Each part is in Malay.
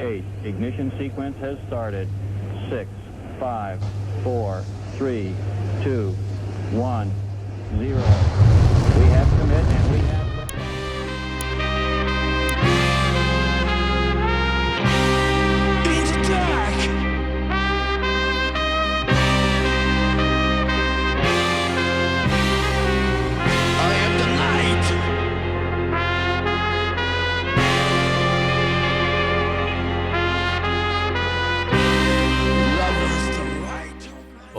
8. Ignition sequence has started. 6, 5, 4, 3, 2, 1, 0. We have commit and we have...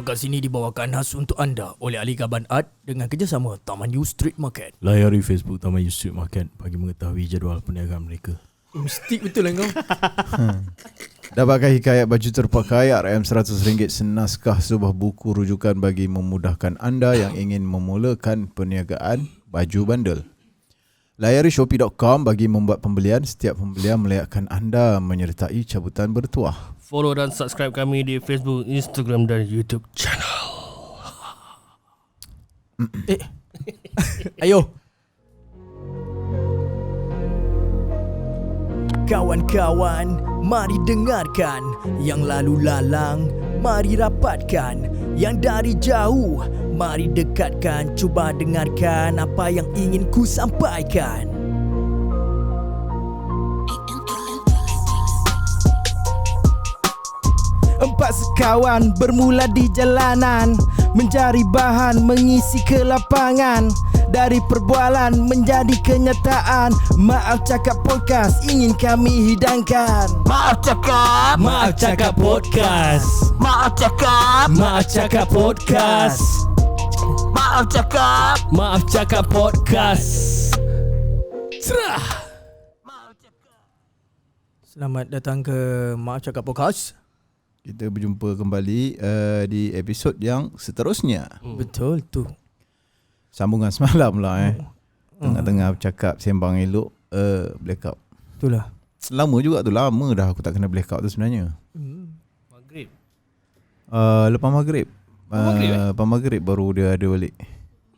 Podcast ini dibawakan khas untuk anda oleh Ali Gaban Art dengan kerjasama Taman U Street Market. Layari Facebook Taman U Street Market bagi mengetahui jadual perniagaan mereka. Mistik betul lah kau. Dapatkan hikayat baju terpakai RM100 senaskah sebuah buku rujukan bagi memudahkan anda yang ingin memulakan perniagaan baju bandel. Layari shopee.com bagi membuat pembelian. Setiap pembelian melayakkan anda menyertai cabutan bertuah. Follow dan subscribe kami di Facebook, Instagram dan YouTube channel. Ayo. Kawan-kawan, mari dengarkan. Yang lalu lalang, mari rapatkan. Yang dari jauh, mari dekatkan. Cuba dengarkan apa yang ingin ku sampaikan. Empat sekawan bermula di jalanan, mencari bahan mengisi kelapangan. Dari perbualan menjadi kenyataan. Maaf Cakap Podcast ingin kami hidangkan. Maaf cakap, Maaf Cakap Podcast. maaf cakap, Maaf Cakap Podcast. maaf cakap. Maaf Cakap Podcast. Serah. Selamat datang ke Maaf Cakap Podcast. Kita berjumpa kembali di episod yang seterusnya. Betul tu. Sambungan semalam lah Tengah-tengah bercakap sembang elok blackout. Itulah. Lama juga tu, lama dah aku tak kena blackout tu sebenarnya. Maghrib. Lepas maghrib. Lepas maghrib baru dia ada balik.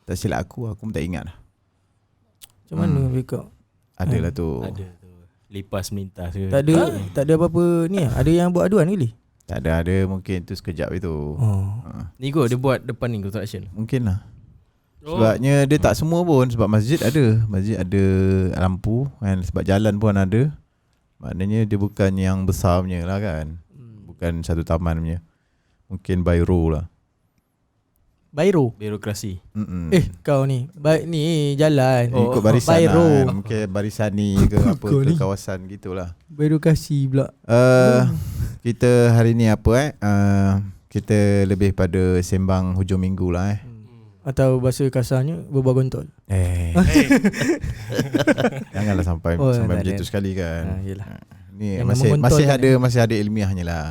Tak silap aku pun tak ingat lah. Macam mana blackout? Adalah tu. Ada tu. Lipas melintas ke? Tak ada apa-apa ni. Ada yang buat aduan kali? Tak ada mungkin tu sekejap itu. Ni go dia buat depan ni construction. Mungkin lah. Sebabnya dia tak semua pun. Sebab masjid ada lampu kan. Sebab jalan pun ada. Maknanya dia bukan yang besar punya lah kan. Bukan satu taman punya. Mungkin by row lah. Bairo. Birokrasi. Kau ni ni jalan. Ikut barisan Bairo. lah. Mungkin barisan ni ke apa Kau ke ni. kawasan gitulah. Bairo kasih pula. Kita hari ni apa kita lebih pada sembang hujung minggu lah Atau bahasa kasarnya berbual gontol. Janganlah sampai tak macam ada. tu sekali kan. Yelah. Ni Jangan masih mengontolkan, ada ilmiahnya lah.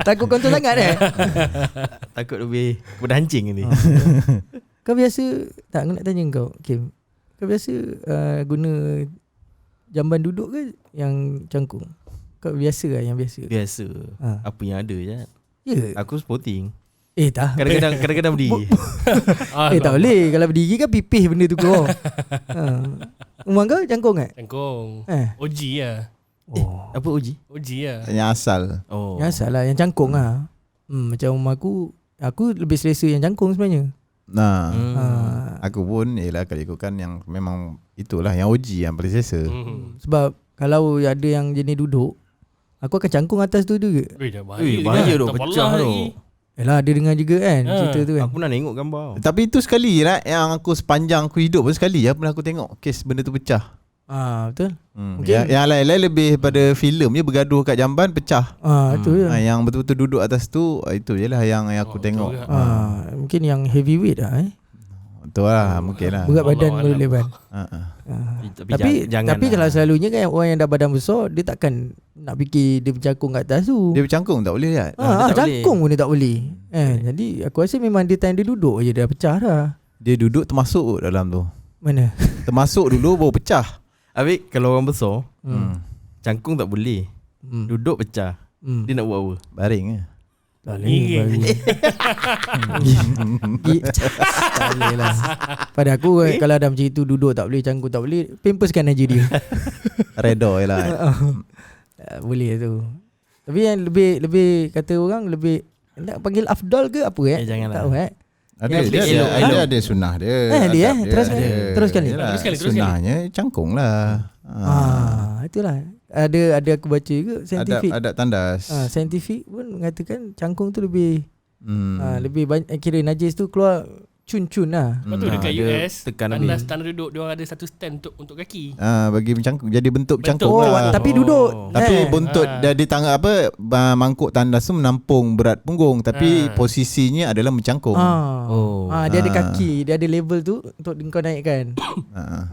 Takut gontol sangat Takut lebih kepada hancing ni. Kau biasa tak, aku nak tanya kau, Kim. Kau biasa guna jamban duduk ke yang cangkung? Kau biasa lah yang biasa? Biasa. Apa yang ada je. Ya. Aku sporting. Tak. Kadang-kadang berdiri. Tak boleh. Kalau berdiri kan pipih benda tu kau. Umar kau cangkung kan? Cangkung. OG lah. Apa uji? OG lah. Tanya asal. Oh. Yang asal lah, yang cangkung lah. Macam rumah aku lebih selesa yang cangkung sebenarnya. Nah, Aku aku pun ialah kalau ikutkan yang memang itulah yang OG yang paling selesa. sebab kalau ada yang jenis duduk, aku akan cangkung atas tu juga. Dah bahaya. Bahaya duk Tak pecah pernah tu. lagi. Yalah, ada dengar juga kan cerita tu kan. Aku pernah tengok gambar. Tapi itu sekali lah yang aku sepanjang aku hidup pun sekali lah pernah aku tengok kes benda tu pecah. Betul. Yang lain-lain lebih pada filem je bergaduh kat jamban pecah. Itu je. Yang betul-betul duduk atas tu itu je lah yang aku tengok. betul Mungkin yang heavyweight lah Betul lah mungkin lah. Berat badan Allah boleh leban. Tapi kalau selalunya kan orang yang dah badan besar, dia takkan nak fikir dia bercangkung kat atas tu. Dia bercangkung tak boleh lihat. tak Cangkung pun dia tak boleh. Jadi aku rasa memang dia time dia duduk je dah pecah dah. Dia duduk termasuk dalam tu. Mana? Termasuk dulu baru pecah. Habis kalau orang besar cangkung tak boleh. Duduk pecah. Dia nak buat apa? Baring ke? Tak boleh. Tak boleh lah. Pada aku kalau ada macam itu, duduk tak boleh, cangkul tak boleh, pamperskan aja dia. Redor je lah. Boleh tu. Tapi yang lebih kata orang lebih nak panggil afdal ke apa janganlah. Tak tahu Ada sunnah dia. dia adab teruskan ni. Yelah, Teruskan ni. sunnahnya cangkung lah. Itulah. Ada aku baca juga saintifik. Adab tandas. Saintifik pun mengatakan cangkung tu lebih lebih banyak, kira najis tu keluar cun-cun lah. Lepas tu dekat dia US tekan tandas duduk, dia orang ada satu stand untuk kaki. Bagi mencangkung, jadi bentuk cangkung Oh, lah. tapi duduk. Tapi buntut dia di tangan mangkuk tandas tu menampung berat punggung, tapi posisinya adalah mencangkung. Dia ada kaki, dia ada level tu untuk kau naikkan.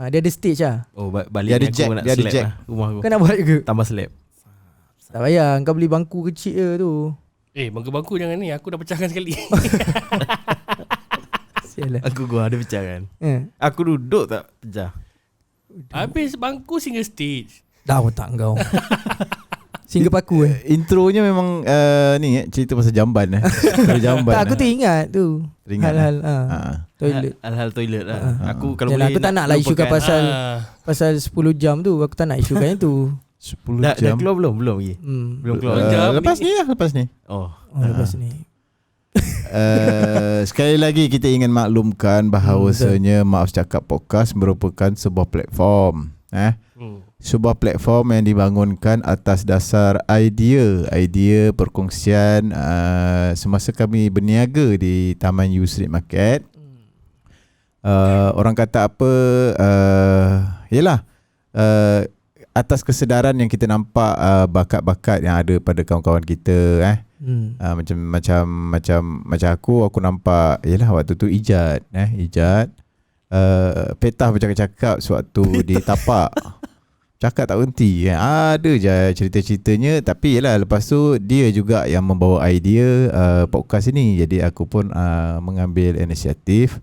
Dia ada stage lah. Oh, Dia balik ada ni jack, aku nak dia ada slap jack. lah rumah aku. Kau nak buat ke? Tambah slap. Tak payah, kau beli bangku kecil je tu. Bangku-bangku jangan ni, aku dah pecahkan sekali. Sialah. Aku gua ada pecah kan. Aku duduk tak pecah. Habis bangku single stage. Dah otak kau. Singgah paku Intronya memang cerita pasal jamban Pasal jamban. Tak, aku teringat tu. Teringat, Hal-hal toilet. Hal-hal toilet lah. Aku kalau Yalah, boleh aku tak nak lah isukan lupakan. pasal 10 jam tu. Aku tak nak isukan itu. 10 Dah jam. keluar belum lagi? Belum keluar. Lepas ni. Lepas ni. Sekali lagi kita ingin maklumkan bahawasanya Maaf Cakap Podcast merupakan sebuah platform sebuah platform yang dibangunkan atas dasar idea perkongsian semasa kami berniaga di Taman U Street Market. Orang kata apa, yelah, atas kesedaran yang kita nampak bakat-bakat yang ada pada kawan-kawan kita macam aku nampak, yelah, waktu tu Ijat Petah bercakap-cakap sewaktu di tapak. Cakap tak berhenti ada je cerita-ceritanya. Tapi yelah, lepas tu dia juga yang membawa idea podcast ini. Jadi aku pun mengambil inisiatif,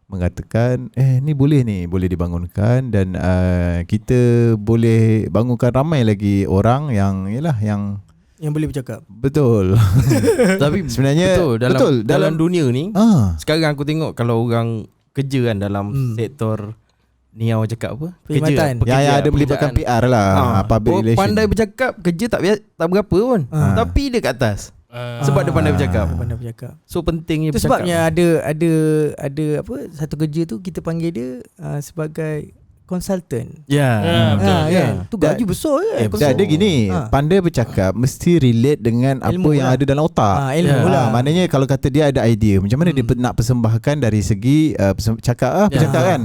mengatakan ni boleh dibangunkan. Dan kita boleh bangunkan ramai lagi orang yang boleh bercakap. Betul. Tapi sebenarnya dalam dunia ni sekarang aku tengok kalau orang kerja kan dalam sektor ni yang orang cakap apa? Perkhidmatan. Yang ada melibatkan PR lah, public relation. Pandai bercakap, kerja tak berapa pun. Tapi dia kat atas. Sebab dia pandai bercakap. So pentingnya itu bercakap. Sebabnya ada apa, satu kerja tu kita panggil dia sebagai consultant. Kan? Tu gaji besar kan. Dia gini, pandai bercakap mesti relate dengan ilmu apa yang lah. ada dalam otak. Ilmu lah. Maknanya kalau kata dia ada idea, macam mana dia nak persembahkan dari segi percakap kan.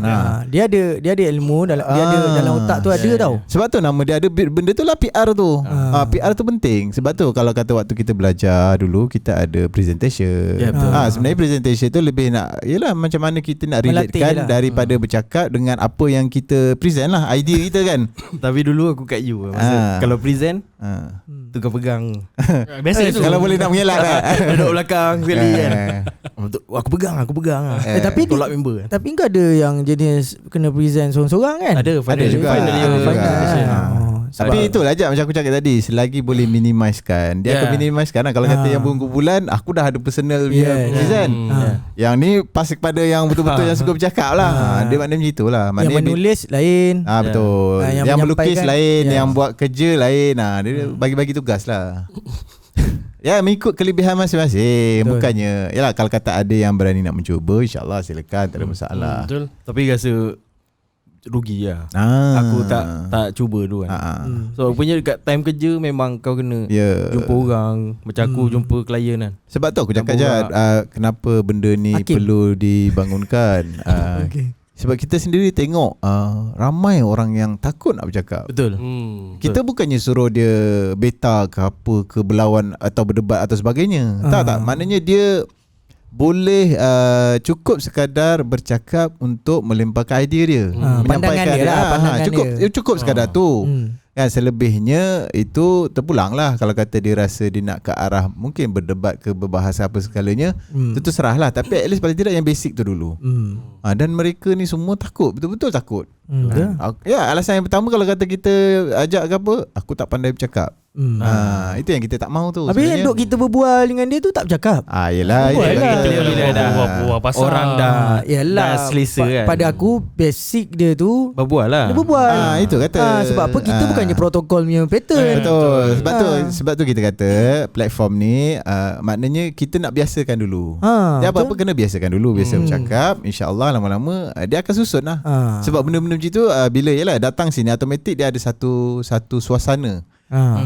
Dia ada ilmu dalam dia ada dalam otak tu ada tau. Sebab tu nama dia ada benda tu lah, PR tu. PR tu penting. Sebab tu kalau kata waktu kita belajar dulu, kita ada presentation. Sebenarnya presentation tu lebih nak, yelah, macam mana kita nak relatekan daripada bercakap dengan apa yang kita present lah, idea kita kan. Tapi dulu aku kat you masa kalau present tu kau pegang. Biasa tu. Kalau boleh nak mengelak kan. Duduk belakang sekali kan. Aku pegang Tapi tolak member. Tapi kau ada yang jenis kena present seorang-seorang kan? Ada juga. Tapi itulah je macam aku cakap tadi, selagi boleh minimizekan, dia akan minimizekan lah. Kalau kata yang berkumpulan, aku dah ada personal present. Yang ni pas kepada yang betul-betul yang suka bercakap lah. Dia maknanya macam itulah. Yang menulis lain. Betul. Yang melukis lain, yang buat kerja lain. Dia bagi-bagi tugas lah. Ya, mengikut kelebihan masing-masing. Bukannya, yalah, kalau kata ada yang berani nak mencuba, InsyaAllah silakan, tak ada masalah. Betul. Tapi rasa rugi lah. Aku tak cuba dulu kan. So punya dekat time kerja memang kau kena jumpa orang. Macam aku jumpa klien kan. Sebab tu aku cakap je kenapa benda ni perlu dibangunkan. Sebab kita sendiri tengok ramai orang yang takut nak bercakap. Betul. Kita bukannya suruh dia beta ke apa ke, berlawan atau berdebat atau sebagainya. Tak. Maknanya dia boleh cukup sekadar bercakap untuk melemparkan idea dia, menyampaikan dia. Cukup sekadar tu. Kan, selebihnya itu terpulang lah. Kalau kata dia rasa dia nak ke arah mungkin berdebat ke berbahasa apa segalanya, itu terserah lah. Tapi at least paling tidak yang basic tu dulu. Dan mereka ni semua takut, betul-betul takut. Ya, alasan yang pertama kalau kata kita ajak ke apa, aku tak pandai bercakap. Itu yang kita tak mau tu. Habis yang duk kita berbual dengan dia tu tak bercakap. Yelah. Bila dah orang dah Yalah, selesa kan. pada aku basic dia tu berbual lah. dia berbual. Itu kata. Sebab apa kita bukannya protokol punya pattern. Betul. Sebab tu kita kata platform ni maknanya kita nak biasakan dulu. Dia apa-apa kena biasakan dulu. Biasa bercakap, insya-Allah lama-lama dia akan susun lah. Sebab benda-benda macam tu bila yalah datang sini automatik dia ada satu suasana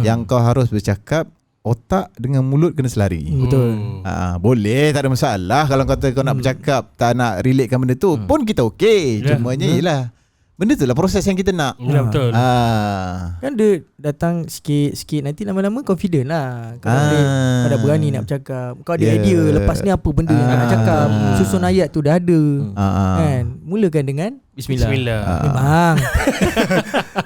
yang kau harus bercakap, otak dengan mulut kena selari. Betul. Boleh, tak ada masalah. Kalau kau nak bercakap, tak nak relatekan benda tu pun kita okey. Cumanya yelah, benda tu lah proses yang kita nak. Ya, betul. Kan dia datang sikit-sikit, nanti lama-lama confident lah. Kau dah berani nak bercakap. Kau ada idea lepas ni apa benda yang nak cakap. Susun ayat tu dah ada. Kan? Mulakan dengan Bismillah.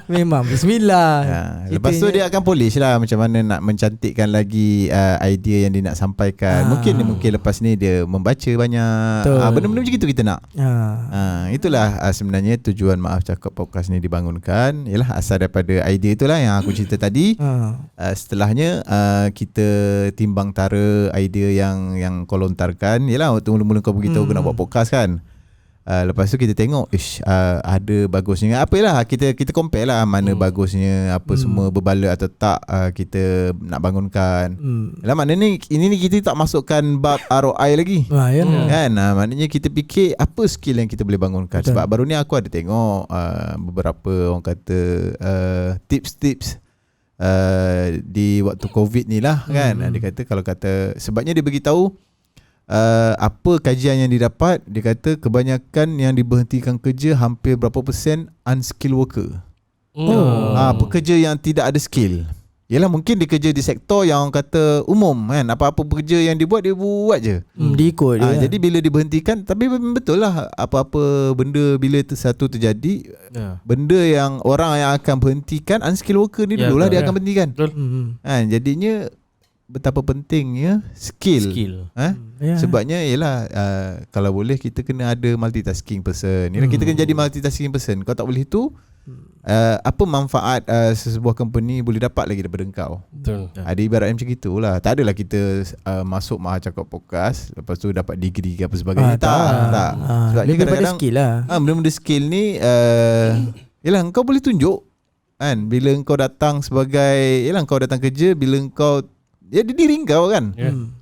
Memang Bismillah. Lepas tu dia akan polish lah macam mana nak mencantikkan lagi idea yang dia nak sampaikan. Mungkin lepas ni dia membaca banyak. Benda-benda macam itu kita nak. Itulah sebenarnya tujuan Maaf Cakap podcast ni dibangunkan. Ialah asal daripada idea itulah yang aku cerita tadi. Setelahnya kita timbang tara idea yang kau lontarkan. Ialah waktu mula-mula kau beritahu kau nak buat podcast kan. Lepas tu kita tengok ada bagusnya apalah, kita compare lah mana bagusnya, apa semua berbaloi atau tak kita nak bangunkan. Lah maknanya ini kita tak masukkan bab ROI lagi. Kan maknanya kita fikir apa skill yang kita boleh bangunkan. Betul. Sebab baru ni aku ada tengok beberapa orang kata tips-tips di waktu COVID ni lah kan. Dia kata kalau kata sebabnya dia beritahu apa kajian yang didapat, dia kata kebanyakan yang diberhentikan kerja hampir berapa persen unskilled worker. Pekerja yang tidak ada skill. Yalah mungkin dia kerja di sektor yang orang kata umum kan, apa-apa pekerja yang dia buat je. Dia ikut dia. Jadi bila diberhentikan, tapi betul lah apa-apa benda bila satu terjadi, benda yang orang yang akan berhentikan unskilled worker ni dululah dia akan berhentikan. Jadinya betapa pentingnya skill. Sebabnya ialah kalau boleh kita kena ada multitasking person. Kita kena jadi multitasking person. Kau tak boleh tu apa manfaat sebuah company boleh dapat lagi daripada engkau. Betul. Ada ibarat macam gitulah. Tak adalah kita masuk Maha Cakap podcast lepas tu dapat degree ke apa sebagainya. Tak. Sebab lebih kepada skill lah. Benda-benda skill ni ialah engkau boleh tunjuk kan bila engkau datang sebagai engkau datang kerja, bila engkau di diri kau kan.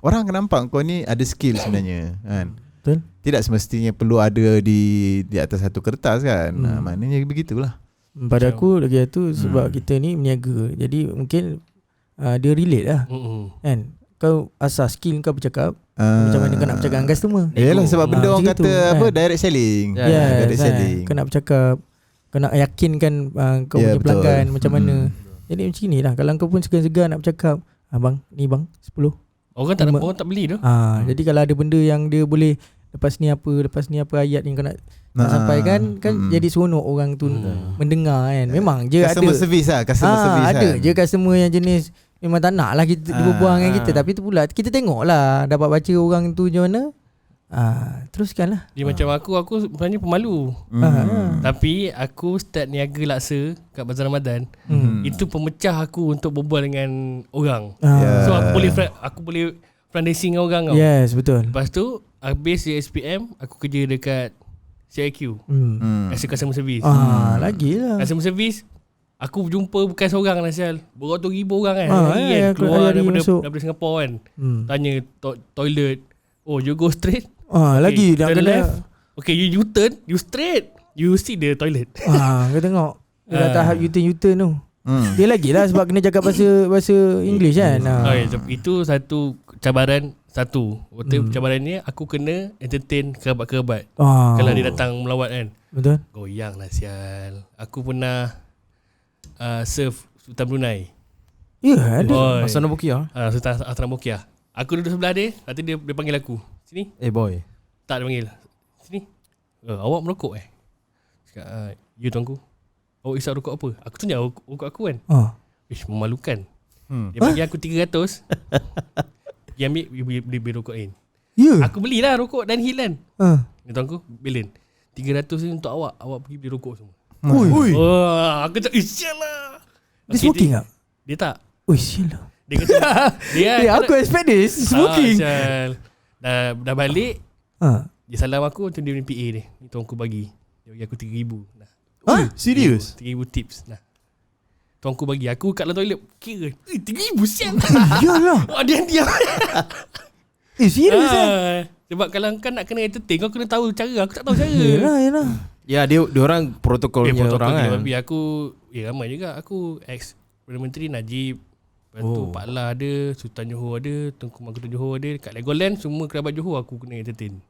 Orang akan nampak kau ni ada skill sebenarnya kan. Betul. Tidak semestinya perlu ada di atas satu kertas kan. Maknanya begitulah. Pada aku lagi tu sebab kita ni meniaga. Jadi mungkin dia relate lah. Kan? Kau asas skill kau bercakap, macam mana kau nak bercakap dengan customer. Yalah sebab benda orang kata apa direct selling. Direct selling. Kau nak bercakap, kau nak yakinkan kau punya pelanggan macam mana. Jadi macam ni lah. Kalau kau pun segan-segan nak bercakap, abang, ni bang 10. Orang tak beli tu. Jadi kalau ada benda yang dia boleh lepas ni apa ayat yang kau nak sampaikan kan jadi seronok orang tu mendengar kan. Memang je customer ada service lah, customer service ada kan. je customer yang jenis memang tak nak lah kita berbual dengan kita, tapi tu pula kita tengok lah dapat baca orang tu macam mana. Teruskan lah. Dia macam aku sebenarnya pemalu. Tapi aku start niaga laksa kat Bazar Ramadan. Itu pemecah aku untuk berbual dengan orang. So aku boleh front-facing dengan orang tau. Yes, betul. Lepas tu habis di SPM aku kerja dekat CIQ. As a customer service. Lagi lah. Customer service aku jumpa bukan seorang lah Syal, beratus ribu orang kan. keluar Keluar daripada Singapura kan. Tanya toilet. Oh, you go straight. Lagi dah turn kena left. Okay, you turn, you straight, you see the toilet. kau tengok dia dah tahap U-turn tu. Dia lagi lah sebab kena cakap bahasa English kan. Itu satu cabaran. Cabaran ni aku kena entertain kerabat-kerabat. Kalau dia datang melawat kan. Betul. Goyang lah sial. Aku pernah serve Sultan Brunei. Ya, ada. Asana Bokia. Sultan Asana Bokia. Aku duduk sebelah dia. Nanti dia panggil aku. Sini. Boy. Tak, dia panggil. Sini. Awak merokok Cakap, you tuanku. Awak isap rokok apa? Aku tunjuk rokok aku kan. Memalukan. Dia bagi aku 300. Dia ambil, beli rokok lain. Aku belilah rokok dan hilan. Dia tuanku, bilin. 300 ni untuk awak. Awak pergi beli rokok semua. Aku cakap, sial lah. Dia smoking tak? Dia tak. Ui sial. Dia kata dia Aku expect this smoking. Dah balik. Dia salam aku tu dia punya PA dia. Ni tuan aku bagi. Dia bagi aku 3,000. Nah. Serius? 3,000 tips. Nah. Tuan aku bagi. Aku kat dalam toilet kira 3,000 sial. Iyalah. Diam-diam. Serius Sebab kalau kau nak kena entertain, kau kena tahu cara. Aku tak tahu cara. Yalah. Ya dia orang protokolnya orang kan. Tapi aku ramai juga. Aku ex Perdana Menteri Najib. Lepas tu Pak La ada, Sultan Johor ada, Tunku Mahkota Johor ada. Kat Legoland semua kerabat Johor aku kena entertain.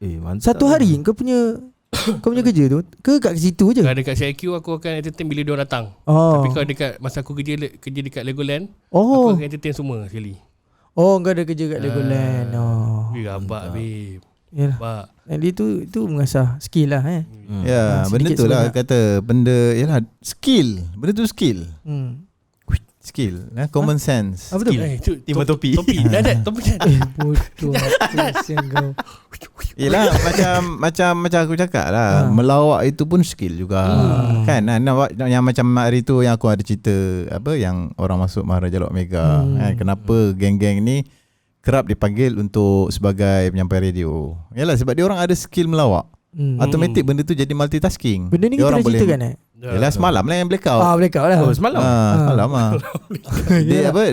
Mantap. Satu hari kau punya kerja tu ke kat situ je? Kalau dekat CIQ aku akan entertain bila dia datang. Tapi kalau dekat masa aku kerja dekat Legoland, aku akan entertain semua sekali. Kau ada kerja kat Legoland. Rabak babe. Yalah. Dia tu mengasah skill lah Ya, benda tu lah kata benda yalah skill. Benda tu skill. Skill, common sense. Apa tu? Timah topi. Topi. Dah ada topi. Bodoh kau. Yelah macam aku cakap lah, melawak itu pun skill juga. Kan yang macam hari tu yang aku ada cerita apa yang orang masuk Maharaja Lok Mega kan, kenapa geng-geng ni kerap dipanggil untuk sebagai penyampai radio. Yalah sebab dia orang ada skill melawak. Automatik benda tu jadi multitasking. Benda ni kita dah ceritakan Yalah semalam lah yang blackout. Blackout lah. Semalam. Semalam lah.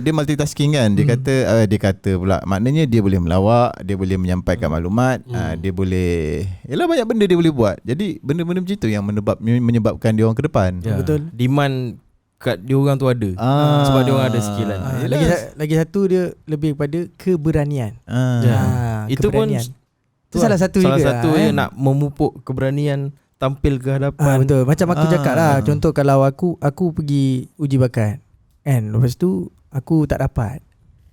Dia multitasking kan. Dia kata pula maknanya dia boleh melawak, dia boleh menyampaikan maklumat, dia boleh yalah banyak benda dia boleh buat. Jadi benda-benda macam tu yang menyebabkan dia orang ke depan. Betul. Demand kat dia orang tu ada. Sebab dia orang ada skill kan. Lagi satu dia lebih kepada keberanian. Itu pun itu salah satu yang nak memupuk keberanian tampil ke hadapan. Betul. Macam aku cakap lah. Contoh kalau aku pergi uji bakat kan, lepas tu aku tak dapat.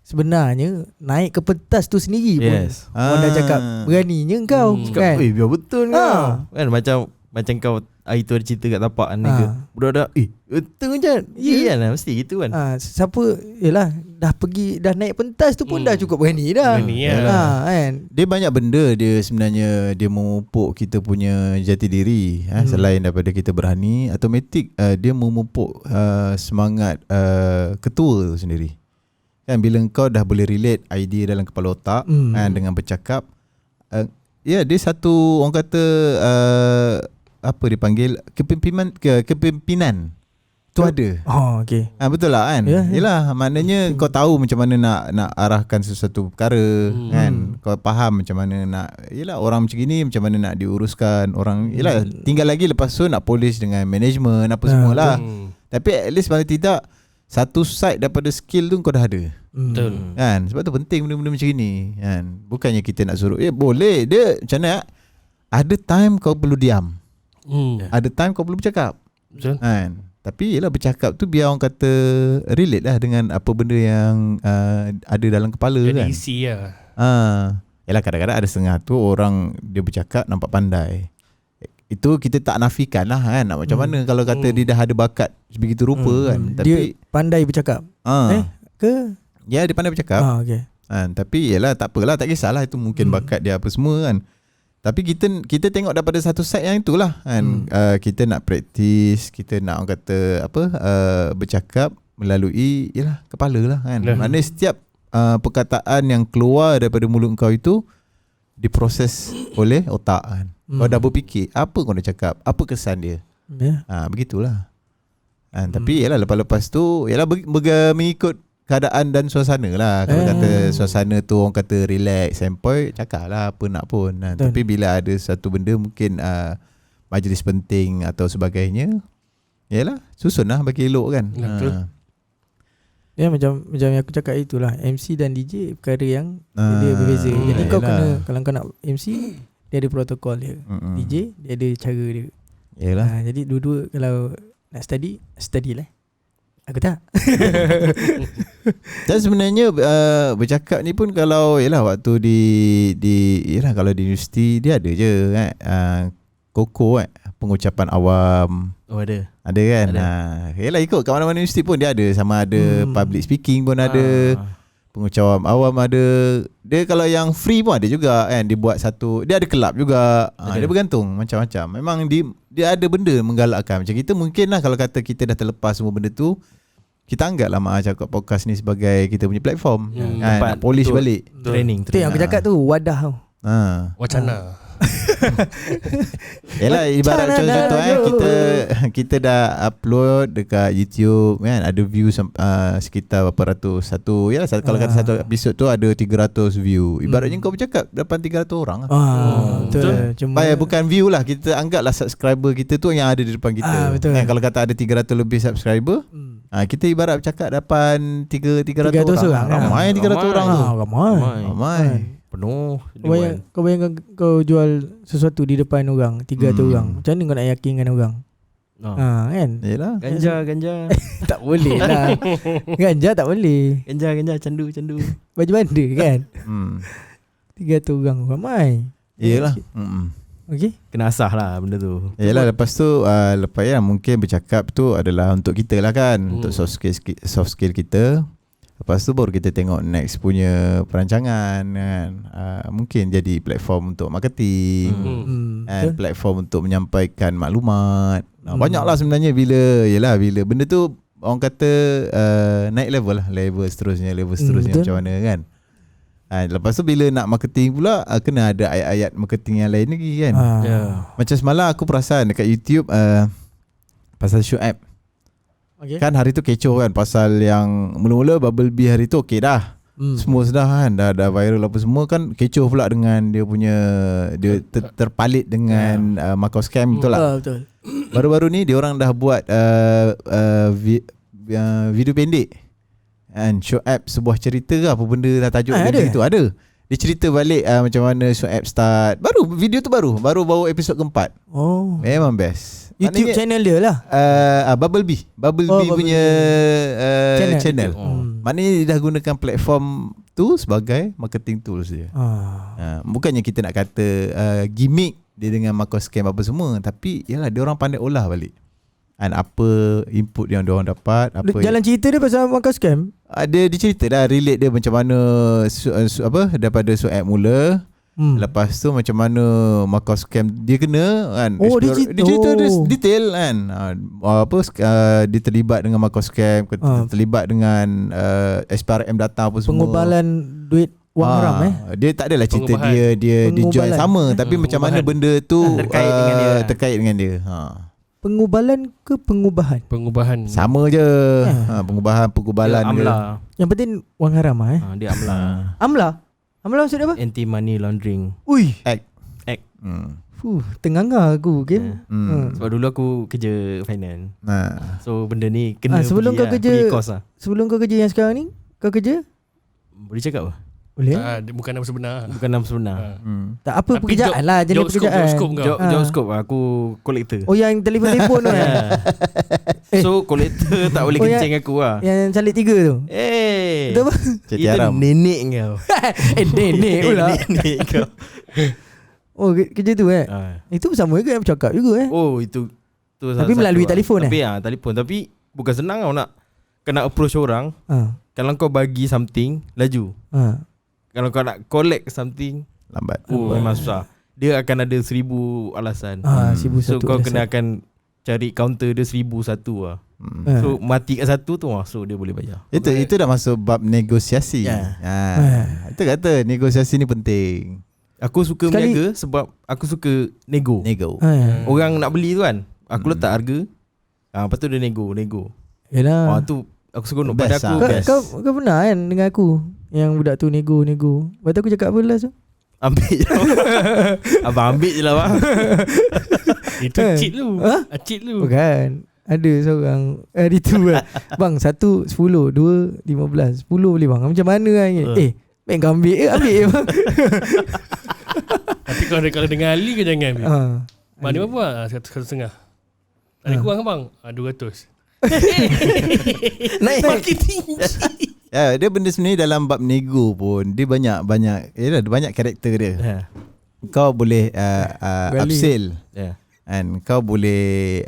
Sebenarnya naik ke pentas tu sendiri pun orang dah cakap beraninya kau kan. Biar betul kau. Kan macam kau hari tu ada cerita kat tapak kan ke. Budak-budak betul je. Ya kan mesti gitu kan. Siapa yalah dah naik pentas tu pun dah cukup berani dah. Berani kan. Dia banyak benda dia sebenarnya dia memupuk kita punya jati diri selain daripada kita berani, automatik dia memupuk semangat ketua tu sendiri. Kan bila kau dah boleh relate idea dalam kepala otak dengan bercakap, dia satu orang kata apa dipanggil kepimpinan tu ada. Okey. Betul lah kan. Yalah maknanya kau tahu macam mana nak arahkan sesuatu perkara kan. Kau faham macam mana nak yalah orang macam gini macam mana nak diuruskan orang. Yalah tinggal lagi lepas tu nak polish dengan management apa semualah. Tapi at least paling tidak satu side daripada skill tu kau dah ada. Betul. Kan sebab tu penting benda-benda macam ni kan. Bukannya kita nak suruh boleh dia macam mana ada time kau perlu diam. Ada time kau perlu bercakap. Betul. Kan? Tapi yelah bercakap tu biar orang kata relate lah dengan apa benda yang ada dalam kepala kan. Jadi isi lah. Yelah kadang-kadang ada setengah tu orang dia bercakap nampak pandai. Itu kita tak nafikan lah kan. Nak macam mana kalau kata dia dah ada bakat sebegitu rupa kan. Tapi dia pandai bercakap. Ke? Ya dia pandai bercakap. Okay. Tapi yelah tak apalah, tak kisahlah itu mungkin bakat dia apa semua kan. Tapi kita tengok daripada satu side yang itulah kan. Kita nak praktis, kita nak orang kata apa bercakap melalui yalah kepala lah kan. Maknanya setiap perkataan yang keluar daripada mulut kau itu diproses oleh otak kan. Kau dah berfikir apa kau nak cakap, apa kesan dia. Begitulah. Tapi yalah lepas tu yalah mengikut keadaan dan suasana lah. Kalau kata suasana tu orang kata relax, sempoi, cakap lah apa nak pun. Tapi bila ada satu benda mungkin majlis penting atau sebagainya, yalah susun lah bagi elok kan. Betul. Ya macam yang aku cakap itulah, MC dan DJ perkara yang dia berbeza. Jadi kau kena, kalau kau nak MC dia ada protokol dia. DJ dia ada cara dia. Yalah. Jadi dua-dua kalau nak study lah. Aku tak. Dan sebenarnya bercakap ni pun kalau yalah waktu di yalah kalau di universiti dia ada je kan koko pengucapan awam. Ada. Ada kan. Yalah ikut kat mana-mana universiti pun dia ada, sama ada public speaking pun ada. Pengucapan awam ada. Dia kalau yang free pun ada juga kan. Dia buat satu, dia ada kelab juga. Dia bergantung macam-macam. Memang dia ada benda menggalakkan. Macam kita mungkin lah kalau kata kita dah terlepas semua benda tu, kita anggaplah Mak cakap podcast ni sebagai kita punya platform. Kan? Nak polish untuk balik. Training. Itu yang aku cakap tu, wadah tu. Wacana. Yalah, ibarat contoh kita dah upload dekat YouTube kan, ada view sekitar berapa ratus. Yalah, kalau kata satu episod tu ada 300 view. Ibaratnya kau bercakap depan 300 orang lah. Betul. Cuma bukan view lah, kita anggaplah subscriber kita tu yang ada di depan kita. Betul. Kalau kata ada 300 lebih subscriber, kita ibarat bercakap depan 300 orang. Ramai 300 orang tu. Ramai. Penuh. Kau bayangkan kau jual sesuatu di depan orang 300 orang. Macam mana kau nak yakinkan orang? Kan? Yalah. Ganja. Tak boleh lah. Ganja tak boleh. Ganja candu. Baju banda kan? 300 orang ramai. Yalah. Okey. Kena asah lah benda tu. Yalah, lepas tu lepas mungkin bercakap tu adalah untuk kita lah kan, untuk soft skill kita. Lepas tu baru kita tengok next punya perancangan kan. Mungkin jadi platform untuk marketing, platform untuk menyampaikan maklumat. Banyaklah sebenarnya bila benda tu orang kata naik level seterusnya macam mana kan. Lepas tu bila nak marketing pula, kena ada ayat-ayat marketing yang lain lagi kan. Macam semalam aku perasan dekat YouTube pasal Shu'aib. Kan hari tu kecoh kan, pasal yang mula-mula Bubble Bee hari tu okey dah. Semua sudah kan, dah viral apa semua kan, kecoh pula dengan dia punya terpalit dengan Marcos Scam, betul tak? Betul. Baru-baru ni dia orang dah buat video pendek. And Shu'aib sebuah cerita ke apa benda dah tajuk dia tu ada. Dia cerita balik macam mana Shu'aib start. Video tu baru episod keempat. Memang best. YouTube channel dia lah. Bubble Bee punya channel. Maknanya dia dah gunakan platform tu sebagai marketing tools dia. Bukannya kita nak kata gimmick dia dengan Marcos Scam apa semua, tapi yalah, dia orang pandai olah balik. And apa input yang dia orang dapat, jalan cerita dia pasal Marcos Scam. Dia cerita dah, relate dia macam mana daripada Shu'aib mula. Lepas tu macam mana Marcos Scam dia kena kan. Dia cerita detail kan. Dia terlibat dengan Marcos Scam, terlibat dengan SPRM datang apa semua. Pengubalan duit wang haram Dia tak adalah cerita dia join sama, tapi macam mana benda tu terkait dengan dia. Pengubalan ke pengubahan? Pengubahan. Sama je. Pengubalan AMLA. Yang penting wang haram Dia AMLA. AMLA maksud dia apa? Anti money laundering. Act. Tengah aku Sebab dulu aku kerja finance. So benda ni kena sebelum kau kerja, pergi course lah. sebelum kau kerja yang sekarang ni, kau kerja? Boleh cakap apa? Boleh. Bukan nama sebenar. Bukan nama sebenar. Tak apa, pekerjaan lah, jenis pekerjaan. Job scope lah. Aku kolektor. Yang telefon tu So kolektor tak boleh kencing aku lah. Yang calik 3 tu. Betul apa? Itu nenek kau. Nenek pula. Nenek kau. Kerja tu itu sama juga yang bercakap juga Itu tapi melalui telefon Tapi telefon. Tapi bukan senang kau nak kena approach orang. Kalau kau bagi something, laju. Kalau kau nak collect something, lambat. Memang susah. Dia akan ada 1000 alasan. 1001 so kau alasan. kena akan cari counter dia 1001 lah. So mati kat satu tu so dia boleh bayar. Itu dah masuk bab negosiasi. Itu kata negosiasi ni penting. Aku suka berniaga sebab aku suka nego. Orang nak beli tu kan, aku letak harga. Lepas tu dia nego. Yalah. Tu aku seronok pada aku. Kau pernah kan dengan aku yang budak tu nego. Lepas tu aku cakap apa lah tu? Ambil je. Abang ambil je lah bang. Itu cheat lu. Cheat lu. Bukan. Ada seorang hari tu kan. Bang, 1 10, 2 15. 10 boleh bang. Macam mana kan? Baik kau ambil je bang. Tapi kalau dengan Ali ke jangan ambil. Mana berapa? 1,5. Ada kurang ke bang? 200. Naik makin tinggi. Dia benda sebenarnya dalam bab nego pun dia banyak karakter dia. Kau boleh upsell. And kau boleh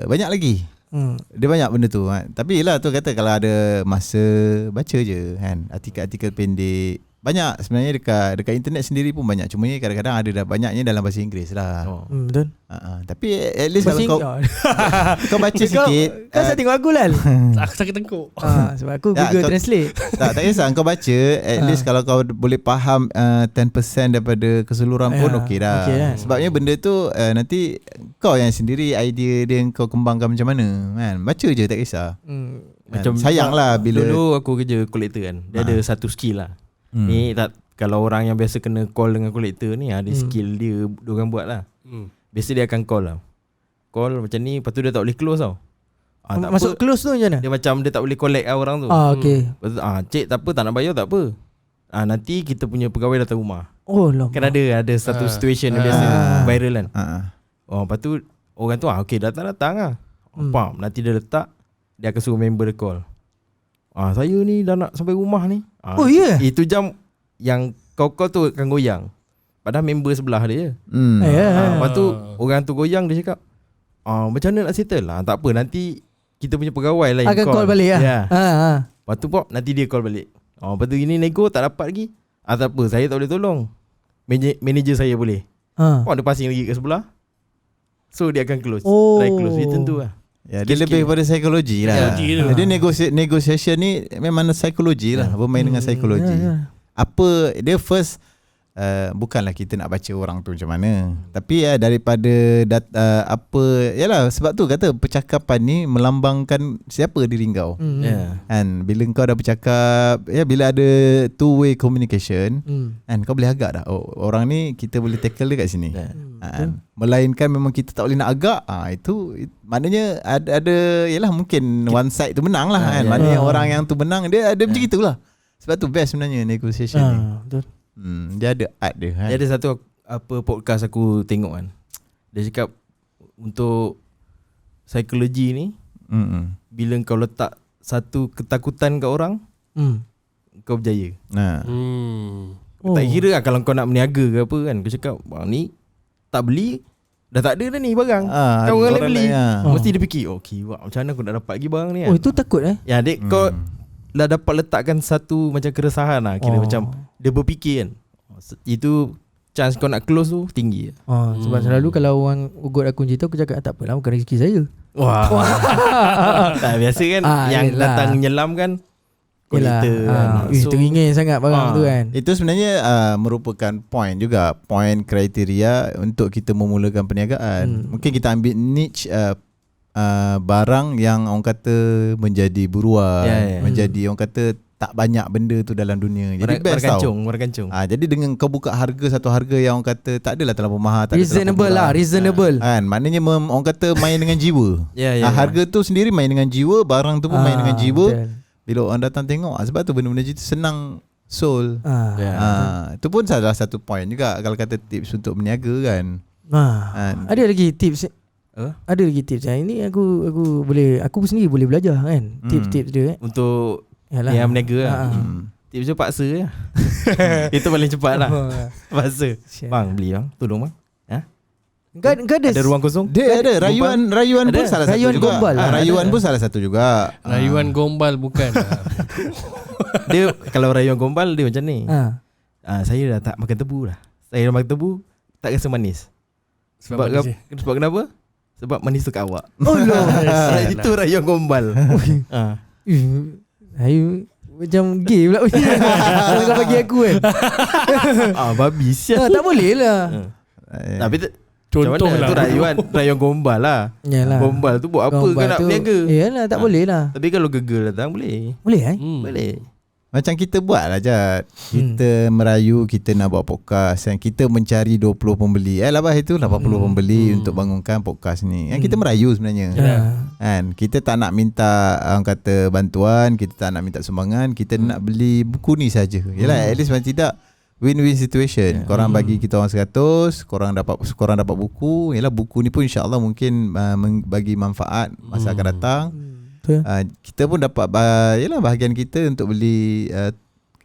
banyak lagi. Dia banyak benda tu Tapi yelah tu kata, kalau ada masa baca je kan, artikel-artikel pendek banyak sebenarnya dekat internet sendiri pun banyak. Cuma kadang-kadang ada dah banyaknya dalam bahasa Inggeris lah. Betul. Tapi at least Bahasa kalau kau baca sikit. Kau saya tengok aku Lal. Aku sakit tengkuk. Sebab aku Google Translate. Tak kisah kau baca. At least kalau kau boleh faham 10% daripada keseluruhan pun okey dah. Sebabnya benda tu nanti kau yang sendiri idea dia kau kembangkan macam mana kan. Baca je tak kisah. Macam sayang lah bila dulu aku kerja collector kan. Dia ada satu skill lah. Ni tak, kalau orang yang biasa kena call dengan collector ni ada skill dia orang buat lah. Biasa dia akan call lah. Call macam ni, lepas tu dia tak boleh close tau. Tak Masuk apa. close tu macam mana? Dia macam dia tak boleh collect lah orang tu. Okay. Lepas tu, cik tak apa, tak nak bayar tak apa. Nanti kita punya pegawai datang rumah. Oh lama. Kan ada satu situation yang biasa viral kan. Lepas tu orang tu okay datang lah. Faham, nanti dia letak, dia akan suruh member dia call. Saya ni dah nak sampai rumah ni. Oh ya? Itu jam yang kau tu akan goyang. Padahal member sebelah dia. Lepas tu orang tu goyang, dia cakap macam mana nak settle lah. Tak apa, nanti kita punya pegawai lain akan call balik lah. Lepas tu pop, nanti dia call balik. Lepas tu ini nego tak dapat lagi. Tak apa, saya tak boleh tolong, manager saya boleh. Dia passing lagi kat sebelah. So dia akan close. Try close. Dia tentu lah. Ya, dia lebih kepada psikologi lah. Jadi negotiation ni memang psikologi lah. Bermain dengan psikologi. Apa dia first, bukanlah kita nak baca orang tu macam mana, tapi daripada yalah, sebab tu kata percakapan ni melambangkan siapa diri kau. Kan bila kau dah bercakap, bila ada two way communication, kan kau boleh agak dah, orang ni kita boleh tackle dia kat sini. Melainkan memang kita tak boleh nak agak, itu maknanya ada yalah, mungkin one side tu menang lah kan. Maknanya orang yang tu menang, dia ada macam itulah. Sebab tu best sebenarnya negotiation ni. Betul. Dia ada art dia kan? Dia ada satu podcast aku tengok kan. Dia cakap untuk psikologi ni, bila kau letak satu ketakutan kat orang, kau berjaya. Tak kira lah kalau kau nak berniaga ke apa kan. Kau cakap ni tak beli, dah tak ada dah ni barang, kau orang lain beli, mesti dia fikir okay, macam mana aku nak dapat lagi barang ni kan. Itu takut ya dek, kau dah dapat letakkan satu macam keresahan lah. Kira macam dia berfikir kan, itu chance kau nak close tu tinggi. Sebab selalu kalau orang ugut aku cerita, aku cakap tak apalah, bukan rezeki saya. Biasa kan yang datang nyelam kan kolektor kan. Teringin sangat barang tu kan. Itu sebenarnya merupakan point juga, point kriteria untuk kita memulakan perniagaan. Mungkin kita ambil niche barang yang orang kata menjadi buruan, menjadi orang kata tak banyak benda tu dalam dunia. Jadi best tau. Jadi dengan kau buka harga, satu harga yang orang kata tak adalah terlalu mahal, tak reasonable lah, reasonable. Kan maknanya orang kata main dengan jiwa. Harga tu sendiri main dengan jiwa, barang tu pun main dengan jiwa. Bila orang datang tengok, sebab tu benda-benda tu senang soul. Itu pun salah satu point juga kalau kata tips untuk berniaga kan. Ada lagi tips. Ada lagi tips. Ini aku sendiri boleh belajar kan. Tips-tips dia untuk yang berniaga lah. Tips dia paksa je. Itu paling cepat lah. Paksa. Bang beli bang, tolong bang. Ada ruang kosong? Dia ada rayuan pun salah satu juga. Rayuan pun salah satu juga. Rayuan gombal bukan. Dia kalau rayuan gombal dia macam ni. Saya dah tak makan tebu dah. Saya dah makan tebu, tak rasa manis. Sebab kenapa? Sebab manis tu kat awak. Itu rayuan gombal. Macam gay pula. Kalau kau bagi aku kan. Babi sial. Tak boleh lah. Tapi contoh lah, tu rayuan gombal lah. Gombal tu buat apa kau nak berniaga? Yalah, tak boleh lah. Tapi kalau gegel datang boleh. Boleh Boleh. Macam kita buat lah Jad. Kita merayu, kita nak buat podcast, kita mencari 20 pembeli. Lepas itu 80 pembeli untuk bangunkan podcast ni. Kita merayu sebenarnya. Kan? Kita tak nak minta orang kata bantuan, kita tak nak minta sumbangan, kita nak beli buku ni saja. Yalah, at least macam tidak win-win situation. Korang bagi kita orang 100, korang dapat buku. Yalah, buku ni pun insya-Allah mungkin bagi manfaat masa akan datang. Kita pun dapat yalah bahagian kita untuk beli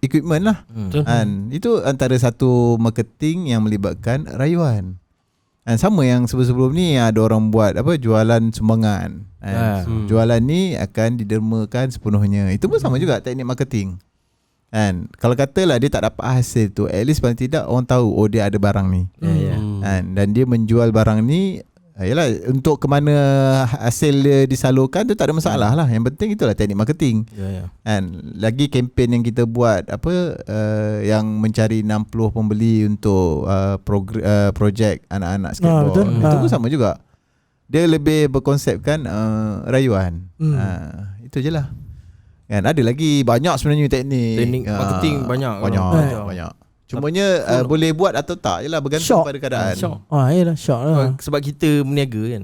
equipment lah. Itu antara satu marketing yang melibatkan rayuan. Sama yang sebelum ni ada orang buat jualan sumbangan. Jualan ni akan didermakan sepenuhnya. Itu pun sama juga teknik marketing. Kan kalau katalah dia tak dapat hasil tu, at least paling tidak orang tahu oh dia ada barang ni. Kan, dan dia menjual barang ni, yalah, untuk ke mana hasil dia disalurkan tu tak ada masalah lah. Yang penting itulah teknik marketing. Kan lagi kempen yang kita buat yang mencari 60 pembeli untuk projek anak-anak skateboard. Itu pun sama juga. Dia lebih berkonsepkan rayuan. Itu je lah. Kan ada lagi banyak sebenarnya teknik marketing banyak. Cumanya boleh buat atau tak jelah, bergantung pada keadaan. Yalah shock lah. Sebab kita berniaga kan.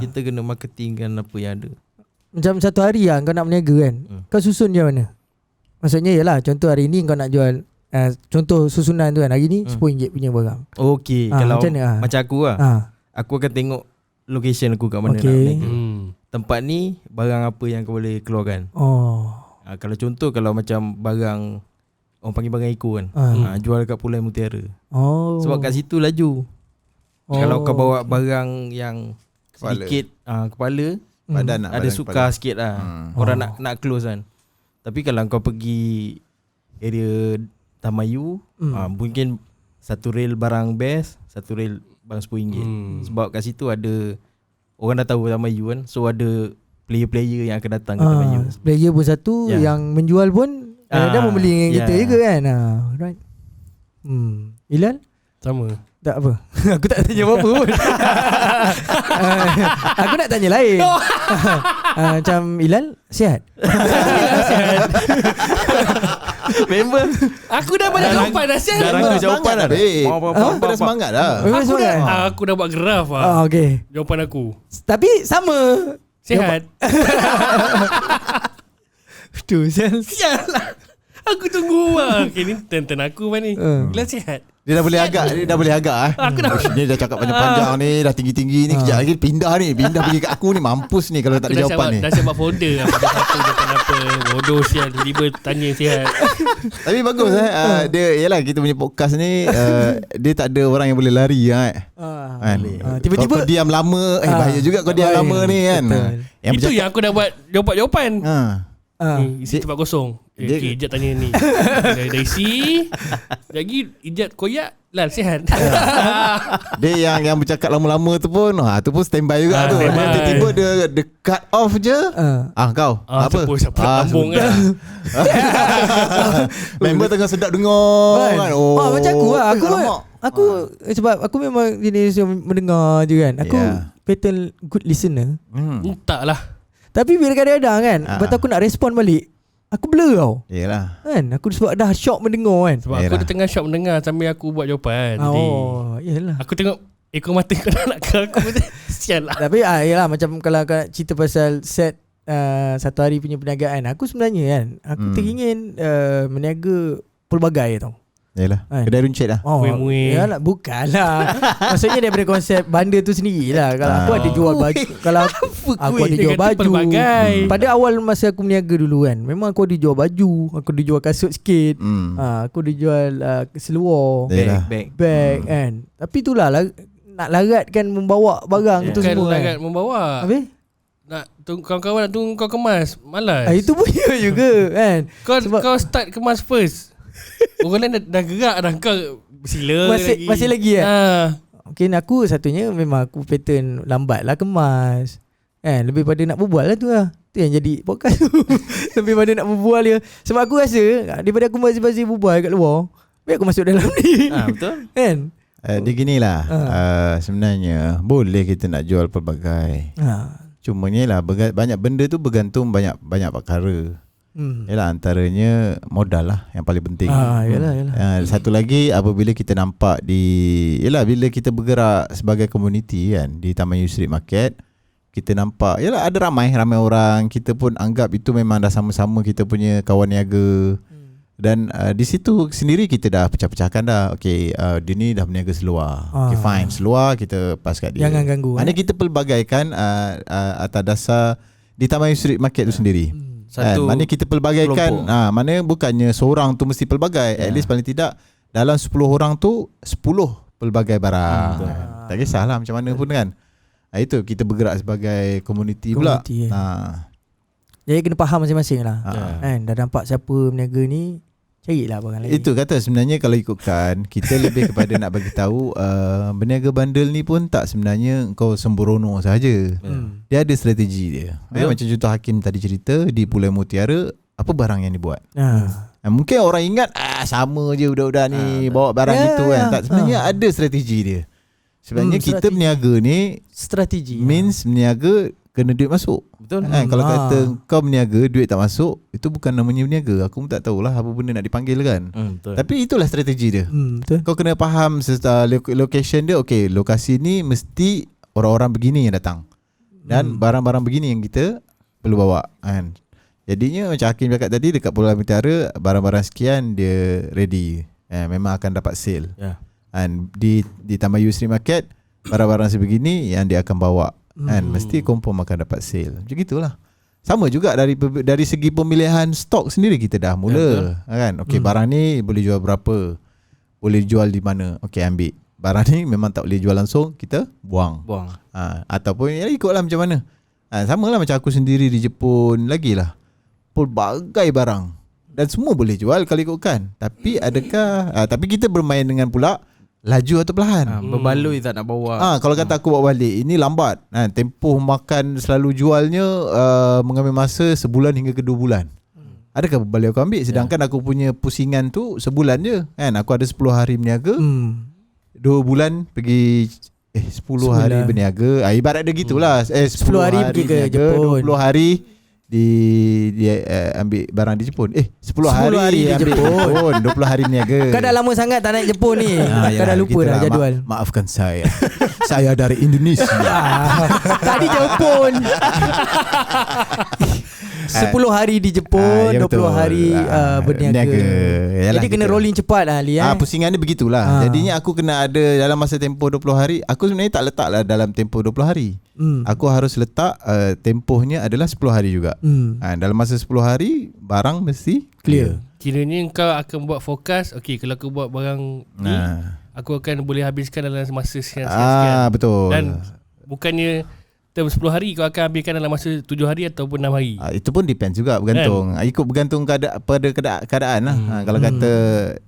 Kita kena marketingkan apa yang ada. Macam satu hari lah kau nak berniaga kan, kau susun je mana? Maksudnya yalah, contoh hari ni kau nak jual contoh susunan tu kan, hari ni RM10 punya barang. Okey, kalau macam aku aku akan tengok location aku kat mana nak berniaga. Tempat ni barang apa yang kau boleh keluarkan. Kalau contoh kalau macam barang orang panggil barang eco kan, jual kat Pulau Mutiara. Sebab kat situ laju. Kalau kau bawa barang yang sedikit kepala, badan ada sukar sikit lah. Orang nak close kan. Tapi kalau kau pergi area Tamayu, mungkin satu rel barang best, satu rel barang RM10. Sebab kat situ ada orang dah tahu Tamayu kan. So ada player-player yang akan datang ke Tamayu. Player pun satu, yang menjual pun dah membeli dengan kita juga kan. Right. Ilal? Sama. Tak apa. Aku tak tanya apa-apa pun. Aku nak tanya lain. Macam Ilal sihat? Sihat. Member Aku dah banyak jawapan dah sihat. jarang ada jawapan dah. Aku dah semangat dah. Aku dah buat graf Okay. jawapan aku. Tapi sama. Sihat. Tu sial. Sial lah. Aku tunggu lah. Okay, ni turn aku ni. Gila sihat. Dia dah boleh agak. Aku dah. Ni dah cakap panjang-panjang ni, dah tinggi-tinggi ni, kejap lagi pindah pergi kat aku ni, mampus ni kalau tak ada jawapan ni. Dah siap buat folder apa jawapan apa. Bodoh sial, tiba-tiba tanya sihat. Tapi bagus dia yalah, kita punya podcast ni dia tak ada orang yang boleh lari kan. Tiba-tiba kau diam lama, bahaya juga kau diam lama ni kan. Itu yang aku dah buat jawapan. Isi tempat kosong. Okay, Ijat tanya ni. Dah isi. Lagi Ijat koyak Lal sihat. Dia yang bercakap lama-lama tu pun tu pun standby juga tu. Tiba-tiba dia cut off je. Kau apa? Siapa lambung kan. Member tengah sedap dengar kan. Macam aku lah. Aku sebab aku memang jenis yang mendengar je kan. Aku pattern good listener. Taklah. Tapi bila kadang-kadang kan, lepas aku nak respon balik, aku blur tau. Yelah. Kan aku sebab dah shock mendengar kan. Sebab aku dah tengah shock mendengar sambil aku buat jawapan. Yelah. Aku tengok ekor mata kau nak ke aku. Sial lah. Tapi yelah, macam kalau kau cerita pasal set satu hari punya perniagaan, aku sebenarnya kan, aku teringin meniaga pelbagai tau. Yelah, kedai runcit lah. Yalah, bukanlah. Maksudnya daripada konsep banda tu sendirilah. Kalau aku ada jual baju, kalau aku ada jual baju. Pada awal masa aku meniaga dulu kan, memang aku ada jual baju, aku ada jual kasut sikit. Aku ada jual seluar, bag kan. Tapi itulah nak laratkan membawa barang tu semua. Bukan larat membawa. Habis? Nak kawan-kawan nak tunggu kau kemas. Malas. Itu pun juga kan. Kau start kemas first. Orang lain dah gerak dah. Kau bersila masih lagi Mungkin aku satunya memang aku pattern lambat lah kemas kan. Lebih pada nak berbual lah tu lah. Tu yang jadi podcast tu. Lebih pada nak berbual dia. Sebab aku rasa daripada aku masih berbual kat luar, biar aku masuk dalam ni. Betul kan. Dia ginilah sebenarnya boleh kita nak jual pelbagai. Cumanya lah banyak benda tu bergantung banyak perkara. Yalah, antaranya modal lah yang paling penting. Yalah. Satu lagi apabila kita nampak bila kita bergerak sebagai komuniti kan di Taman Street Market, kita nampak yalah ada ramai orang, kita pun anggap itu memang dah sama-sama kita punya kawan niaga. Dan di situ sendiri kita dah pecah-pecahkan dah. Okay, dia ni dah berniaga seluar. Okay, fine, seluar kita pas kat dia. Jangan ganggu. Mana kita pelbagaikan atas dasar di Taman Street Market tu sendiri. Mana kita pelbagaikan, mana bukannya seorang tu mesti pelbagai. At least paling tidak dalam 10 orang tu 10 pelbagai barang. Tak kisahlah macam mana pun kan. Itu kita bergerak sebagai komuniti pula. Jadi kena faham masing-masing lah. Kan dah nampak siapa berniaga ni, Carilah barang lain. Itu kata sebenarnya kalau ikutkan kita lebih kepada nak bagi tahu berniaga bandel ni pun tak sebenarnya kau sembrono saja. Dia ada strategi dia. Macam contoh Hakim tadi cerita di Pulau Mutiara, apa barang yang dibuat. Mungkin orang ingat sama je budak-budak ni bawa barang gitu kan. Tak, sebenarnya ada strategi dia. Sebenarnya kita berniaga ni strategi means berniaga kena duit masuk. Betul. Kalau kata kau berniaga duit tak masuk, itu bukan namanya berniaga. Aku pun tak tahulah apa benda nak dipanggil kan. Betul. Tapi itulah strategi dia. Betul. Kau kena faham location dia. Okay, lokasi ni mesti orang-orang begini yang datang. Dan barang-barang begini yang kita perlu bawa kan. Jadinya macam Hakim cakap tadi, dekat Pulau Mutiara barang-barang sekian dia ready. Memang akan dapat sale. And di Taman Yusri Market barang-barang sebegini yang dia akan bawa. Kan mesti confirm akan dapat sale. Macam gitulah. Sama juga dari segi pemilihan stok sendiri kita dah mula kan. Okey, barang ni boleh jual berapa? Boleh jual di mana? Okey, ambil. Barang ni memang tak boleh jual langsung, kita buang. Ataupun ya ikutlah macam mana. Samalah macam aku sendiri di Jepun lagilah. Pelbagai barang dan semua boleh jual kalau ikutkan. Tapi adakah tapi kita bermain dengan pula laju atau perlahan. Berbaloi tak nak bawa. Kalau kata aku bawa balik, ini lambat. Tempoh makan selalu jualnya mengambil masa sebulan hingga ke 2 bulan. Adakah balik aku ambil? Sedangkan aku punya pusingan tu sebulan je kan. Aku ada 10 hari berniaga, 2 bulan pergi 10 hari berniaga. Ibarat dia gitulah. 10 hari pergi ke Jepun, 20 hari dia ambil barang di Jepun. 10 hari di ambil Jepun. 20 hari berniaga. Kau dah lama sangat tak naik Jepun ni. Kau dah lupa dah jadual. Maafkan saya. Saya dari Indonesia. Tadi Jepun. 10 hari di Jepun, 20 hari berniaga. Jadi kena rolling cepat lah Ali. Pusingan dia begitulah. Jadinya aku kena ada dalam masa tempoh 20 hari. Aku sebenarnya tak letaklah dalam tempoh 20 hari. Aku harus letak tempohnya adalah 10 hari juga. Dalam masa 10 hari barang mesti clear. Kiranya kau akan buat fokus. Okay, kalau aku buat barang ni, aku akan boleh habiskan dalam masa sekian. Betul. Dan bukannya term 10 hari kau akan habiskan dalam masa 7 hari ataupun 6 hari. Itu pun depends juga, bergantung. Ikut bergantung pada keadaan lah. Kalau kata,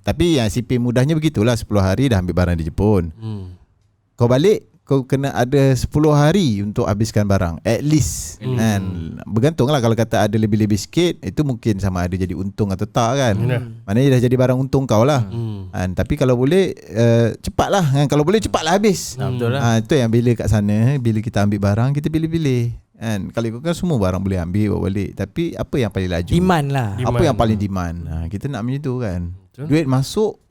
tapi yang CP mudahnya begitulah, 10 hari dah ambil barang di Jepun. Kau balik, kau kena ada 10 hari untuk habiskan barang at least. Bergantung lah. Kalau kata ada lebih-lebih sikit, itu mungkin sama ada jadi untung atau tak kan. Maknanya dah jadi barang untung kau lah. Tapi kalau boleh cepat lah kan. Kalau boleh cepat lah habis. Betul lah. Itu yang bila kat sana, bila kita ambil barang, kita pilih-pilih kan. Kalau ikutkan semua barang boleh ambil bawa balik. Tapi apa yang paling laju, demand lah. Apa yang paling demand, kita nak macam tu kan. Duit masuk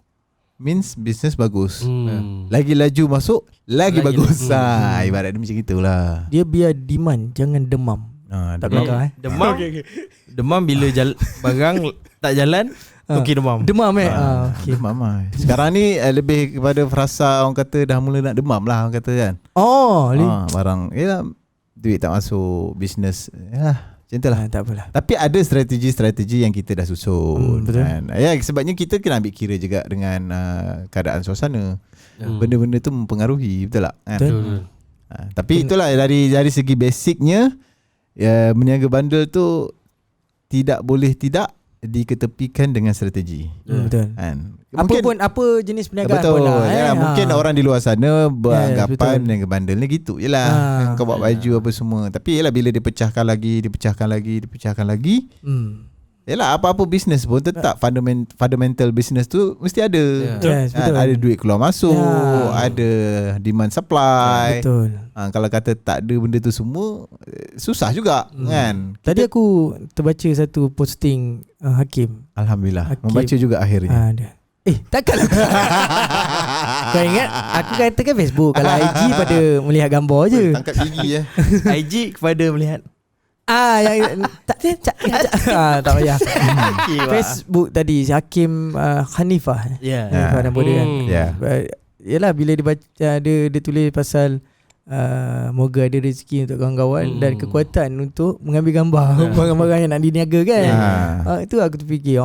means business bagus. Lagi laju masuk, lagi bagus. Ibarat dia macam itulah. Dia biar demand, jangan demam. Tak belakang Demam. Demam bila barang tak jalan, okey demam. Demam Okay. Demam lah. Sekarang ni lebih kepada frasa orang kata dah mula nak demam lah orang kata kan. Barang duit tak masuk, business macam itulah. Tak apalah. Tapi ada strategi-strategi yang kita dah susun. Betul. Kan? Sebabnya kita kena ambil kira juga dengan keadaan suasana. Benda-benda tu mempengaruhi, betul tak? Betul. Tapi itulah dari segi basicnya, berniaga bandel tu tidak boleh tidak diketepikan dengan strategi. Betul. Mungkin, apa jenis perniagaan betul, pun lah. mungkin orang di luar sana beranggapan berniaga bandel ni gitu jelah. Kau bawa baju apa semua. Tapi yelah bila dipecahkan lagi, yelah apa-apa bisnes pun tetap fundamental business tu mesti ada. Ada duit keluar masuk, ada demand supply. Betul. Kalau kata tak ada benda tu semua, susah juga kan. Tadi aku terbaca satu posting Hakim. Alhamdulillah membaca juga akhirnya. Ada. Takkanlah. Kau ingat aku katakan Facebook. Kalau IG pada melihat gambar je. Tangkap gigi IG kepada melihat yang tak payah. Facebook tadi Hakim Hanifah. Hanifah nama dia kan. Yalah bila dia baca dia tulis pasal moga ada rezeki untuk kawan-kawan dan kekuatan untuk mengambil gambar barang-barang yang nak diniaga kan. Itu aku terfikir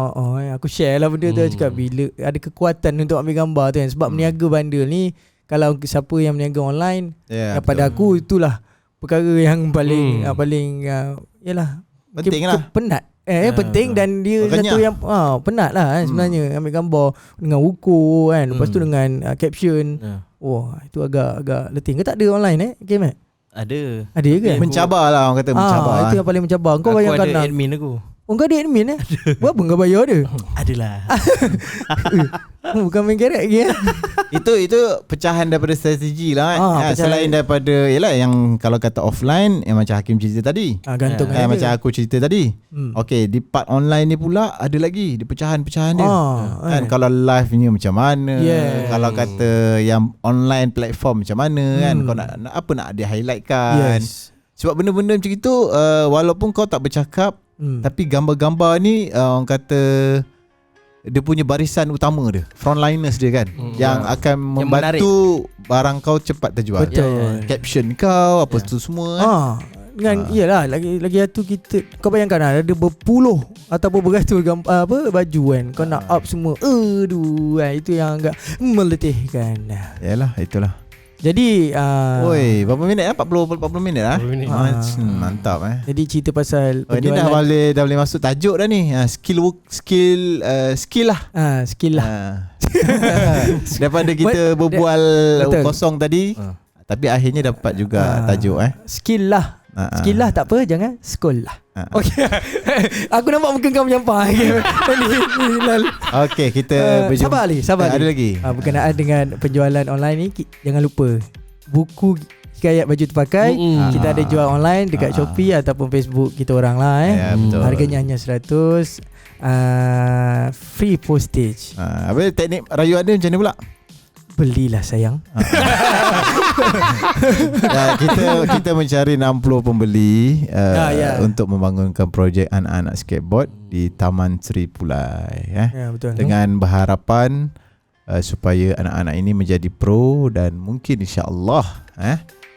aku share lah benda tu. Cakap bila ada kekuatan untuk ambil gambar tu kan. Sebab meniaga bandel ni, kalau siapa yang meniaga online, pada aku itulah perkara yang paling yalah penting lah. Penat penting dan dia Makanya. satu yang penat lah kan sebenarnya ambil gambar dengan ukur kan, lepas tu dengan caption. Wah, itu agak letih. Kau tak ada online game Ada. Ada ke? Mencabar lah orang kata, mencabar. Itu yang paling mencabar. Kau Aku bayangkan ada admin aku. kau ada admin Berapa kau bayar dia? Adalah. Bukan main kerek lagi Itu pecahan daripada strategi lah pecahan. Selain daripada yalah yang kalau kata offline yang macam Hakim cerita tadi. Gantung aja. Macam aku cerita tadi. Okey, di part online ni pula ada lagi di pecahan-pecahan dia. Kan kalau live ni macam mana, kalau kata yang online platform macam mana kan, kau nak apa nak dia highlight kan. Sebab benda-benda macam itu walaupun kau tak bercakap tapi gambar-gambar ni orang kata dia punya barisan utama dia, frontliners dia kan, yang akan membantu barang kau cepat terjual. Betul. Caption kau apa tu semua dengan iyalah lagi tu kita, kau bayangkan ada berpuluh ataupun beratus baju kan, kau nak up semua. Aduh, itu yang agak meletihkan. Yalah, itulah. Jadi Oi, berapa minit 40 minit 40 minit. Mantap Jadi cerita pasal ni dah boleh masuk tajuk dah ni. Skill lah. Skill lah. Daripada kita berbual kosong tadi, tapi akhirnya dapat juga tajuk Skill lah. Skill lah tak apa, jangan sekolah. Okey. Aku nampak muka kau menyampah. Okey, kita sabar ada lagi. Berkenaan dengan penjualan online ni, jangan lupa buku hikayat baju terpakai kita ada jual online dekat Shopee ataupun Facebook kita orang lah betul. Harganya hanya 100, free postage. Apa teknik rayuan dia macam ni pula? Belilah sayang. Kita mencari 60 pembeli untuk membangunkan projek anak-anak skateboard di Taman Sri Pulai betul. dengan berharapan supaya anak-anak ini menjadi pro dan mungkin insya-Allah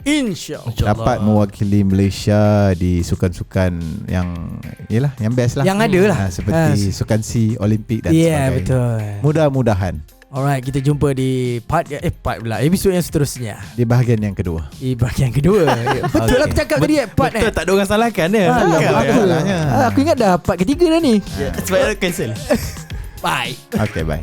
InsyaAllah dapat mewakili Malaysia di sukan-sukan yang best lah, yang ada lah, seperti sukan sea, Olimpik dan sebagainya. Betul. Mudah-mudahan. Alright, kita jumpa di episod yang seterusnya, di bahagian yang kedua. Betul lah aku cakap tadi part Betul, tak ada orang salahkan dia. Aku ingat dah part ketiga dah ni. Sebab cancel. Bye. Okay, bye.